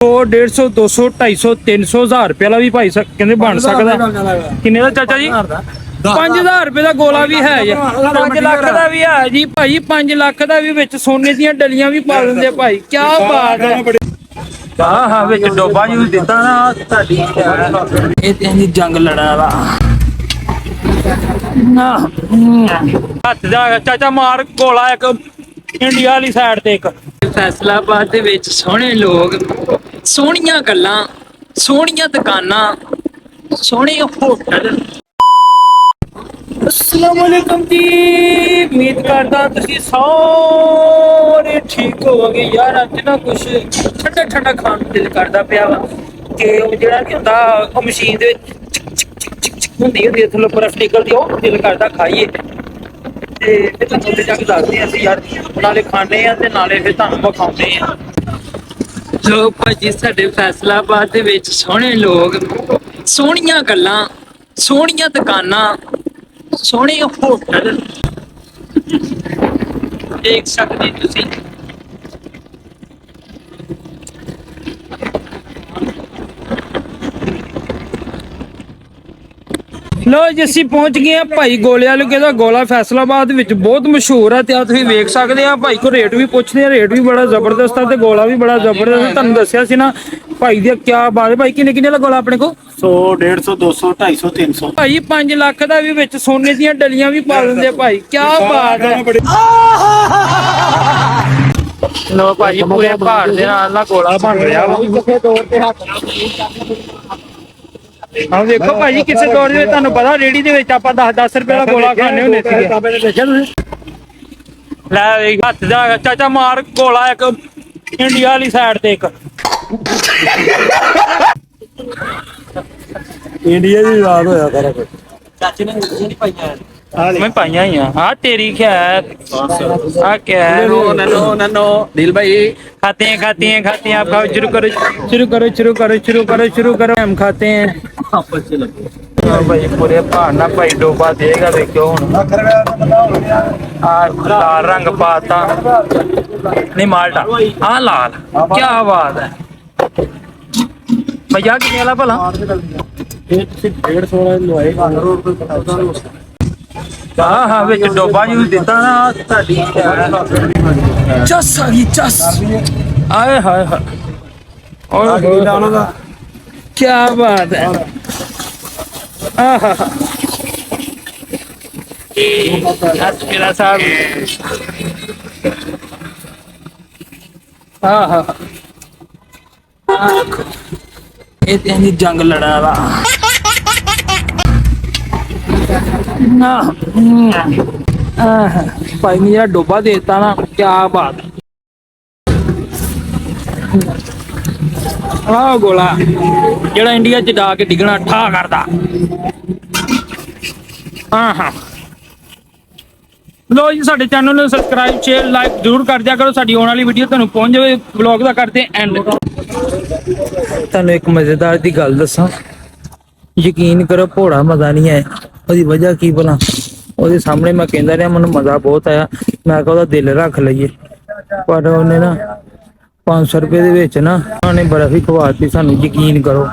100 150 200 250 300 1000 रुपये वाला भी भाई कहते बन सकता। किन्ने का चाचा जी? 5000 रुपये का गोला भी है जी, 5 लाख का भी है जी भाई, 5 लाख का भी विच सोने दी डलियां भी पा देंगे भाई, क्या बात है। हाँ हाँ विच डोबा यूज दिता ना ਤੁਹਾਡੀ ਇਹ ਤੇ ਜੀ ਜੰਗ ਲੜਨ ਵਾਲਾ ਹੱਥ ਜਾ ਚਾਚਾ ਮਾਰ ਗੋਲਾ ਇੱਕ ਇੰਡੀਆ ਵਾਲੀ ਸਾਈਡ ਤੇ ਇੱਕ। ਫੈਸਲਾਬਾਦ ਦੇ ਵਿੱਚ ਸੋਹਣੇ ਲੋਕ, ਸੋਹਣੀਆਂ ਗੱਲਾਂ, ਸੋਹਣੀਆਂ ਦੁਕਾਨਾਂ, ਸੋਹਣੇ ਹੋਟਲ। अस्सलामुअलैकुम जी, उम्मीद करदा तुसी सारे ठीक होवोगे यार। अज ना कुछ ठंडा ठंडा खान दिल करदा पिया वा कि ਉਹ ਜਿਹੜਾ ਕਿ ਹੁੰਦਾ ਉਹ ਮਸ਼ੀਨ ਦੇ ਹੁੰਦੀ ਹੁੰਦੀ ਥੱਲੇ ਬਰਫ਼ ਨਿਕਲਦੀ, ਉਹ ਦਿਲ ਕਰਦਾ ਖਾਈਏ। ਤੇ ਫਿਰ ਤੁਹਾਨੂੰ ਤੇ ਜਾ ਕੇ ਦੱਸਦੇ ਅਸੀਂ ਯਾਰ, ਨਾਲੇ ਖਾਣੇ ਆ ਤੇ ਨਾਲੇ ਫਿਰ ਤੁਹਾਨੂੰ ਵਿਖਾਉਂਦੇ ਆ। ਲੋਕ ਭਾਜੀ ਸਾਡੇ ਫੈਸਲਾਬਾਦ ਦੇ ਵਿੱਚ ਸੋਹਣੇ ਲੋਕ, ਸੋਹਣੀਆਂ ਗੱਲਾਂ, ਸੋਹਣੀਆਂ ਦੁਕਾਨਾਂ, ਸੋਹਣੇ ਹੋਟਲ ਦੇਖ ਸਕਦੇ ਤੁਸੀਂ। ਲੋ ਜੀ ਅਸੀਂ ਪਹੁੰਚ ਗਏ ਆ ਭਾਈ ਗੋਲੇ ਵਾਲੇ ਦਾ ਗੋਲਾ ਫੈਸਲਾਬਾਦ ਵਿੱਚ ਬਹੁਤ ਮਸ਼ਹੂਰ ਆ ਤੇ ਆ ਤੁਸੀਂ ਵੇਖ ਸਕਦੇ ਆ। ਭਾਈ ਕੋ ਰੇਟ ਵੀ ਪੁੱਛਦੇ ਆ, ਰੇਟ ਵੀ ਬੜਾ ਜ਼ਬਰਦਸਤ ਆ ਤੇ ਗੋਲਾ ਵੀ ਬੜਾ ਜ਼ਬਰਦਸਤ। ਤੁਹਾਨੂੰ ਦੱਸਿਆ ਸੀ ਨਾ ਭਾਈ ਦੀ ਕੀ ਬਾਤ ਹੈ। ਭਾਈ ਕਿੰਨੇ ਕਿੰਨੇ ਦਾ ਗੋਲਾ ਆਪਣੇ ਕੋ? 100 150 200 250 300 ਭਾਈ 5 ਲੱਖ ਦਾ ਵੀ ਵਿੱਚ ਸੋਨੇ ਦੀਆਂ ਡਲੀਆਂ ਵੀ ਪਾ ਦਿੰਦੇ ਭਾਈ, ਕੀ ਬਾਤ ਹੈ। ਲੋ ਭਾਈ ਪੂਰੇ ਭਾਰ ਦੇ ਨਾਲ ਨਾ ਗੋਲਾ ਬਣ ਰਿਹਾ ਵਾ। ਹਾਂ ਦੇਖੋ ਭਾਜੀ ਕਿਸੇ ਦੌਰ ਦੇ ਵਿੱਚ ਤੁਹਾਨੂੰ ਪਤਾ ਰੇੜੀ ਦੇ ਵਿੱਚ ਆਪਾਂ 10 ਰੁਪਏ ਦਾ ਗੋਲਾ ਖਾਣੇ ਹੁੰਦੇ ਸੀਗੇ। ਲੈ ਵੇਖ ਹੱਥ ਜਾ ਚਾਚਾ ਮਾਰ ਗੋਲਾ ਇੱਕ ਇੰਡੀਆ ਵਾਲੀ ਸਾਈਡ ਤੇ ਇੱਕ। ਇੰਡੀਆ ਦੀ ਯਾਦ ਹੋਇਆ ਸਾਰਾ ਕੁਝ। ਚਾਚੇ ਨੇ ਨਹੀਂ ਪਾਈਆਂ मैं पाइया ही हाँ तेरी खैर क्या है। नो दिल भाई खाते हैं आप खाओ। शुरू करो हम खाते हैं भाई। पूरे भाना भाई डोबा देगा देखो लाल रंग पाता नहीं माल्टा। हाँ लाल, क्या बात है भैया। कितने वाला भला? 150 लवाए। हाँ हाँ विच डोबा यूज दिता ना ਤੁਹਾਡੀ ਚਸ ਆ ਗਈ ਚਸ। ਆਏ ਹਾਏ ਹਾਏ ਓਏ ਕੀ ਬਾਤ ਹੈ। ਆਹਾ ਅੱਜ ਮੇਰਾ ਸਾਹਿਬ ਆਹਾ ਇਹ ਤੇ ਜੀ ਜੰਗ ਲੜਨ ਵਾਲਾ ਨਾ ਭਾਈ ਨੇ ਜਿਹੜਾ ਡੋਬਾ ਦੇਤਾ ਨਾ, ਕੀ ਬਾਤ। ਆਹ ਗੋਲਾ ਜਿਹੜਾ ਇੰਡੀਆ ਚ ਜਾ ਕੇ ਡਿੱਗਣਾ ਠਾ ਕਰਦਾ। ਹਾਂ ਲੋ ਜੀ ਸਾਡੇ ਚੈਨਲ ਨੂੰ ਸਬਸਕ੍ਰਾਈਬ ਸ਼ੇਅਰ ਲਾਈਕ ਜ਼ਰੂਰ ਕਰ ਦਿਆ ਕਰੋ। ਸਾਡੀ ਆਉਣ ਵਾਲੀ ਵੀਡੀਓ ਤੁਹਾਨੂੰ ਪਹੁੰਚ ਜਾਵੇ। ਵਲੌਗ ਦਾ ਕਰਦੇ ਐਂਡ। ਤੁਹਾਨੂੰ ਇੱਕ ਮਜ਼ੇਦਾਰ ਦੀ ਗੱਲ ਦੱਸਾਂ, ਯਕੀਨ ਕਰੋ ਭੋੜਾ ਮਜ਼ਾ ਨਹੀਂ ਆਇਆ। ਉਹਦੀ ਵਜ੍ਹਾ ਕੀ ਭਲਾ? ਉਹਦੇ ਸਾਹਮਣੇ ਮੈਂ ਕਹਿੰਦਾ ਰਿਹਾ ਮੈਨੂੰ ਮਜ਼ਾ ਬਹੁਤ ਆਇਆ। ਮੈਂ ਕਿਹਾ ਉਹਦਾ ਦਿਲ ਰੱਖ ਲਈਏ, ਪਰ ਉਹਨੇ ਨਾ 500 ਰੁਪਏ ਦੇ ਵਿੱਚ ਨਾ ਉਹਨੇ ਬਰਫ ਹੀ ਖਵਾਤੀ ਸਾਨੂੰ। ਯਕੀਨ ਕਰੋ।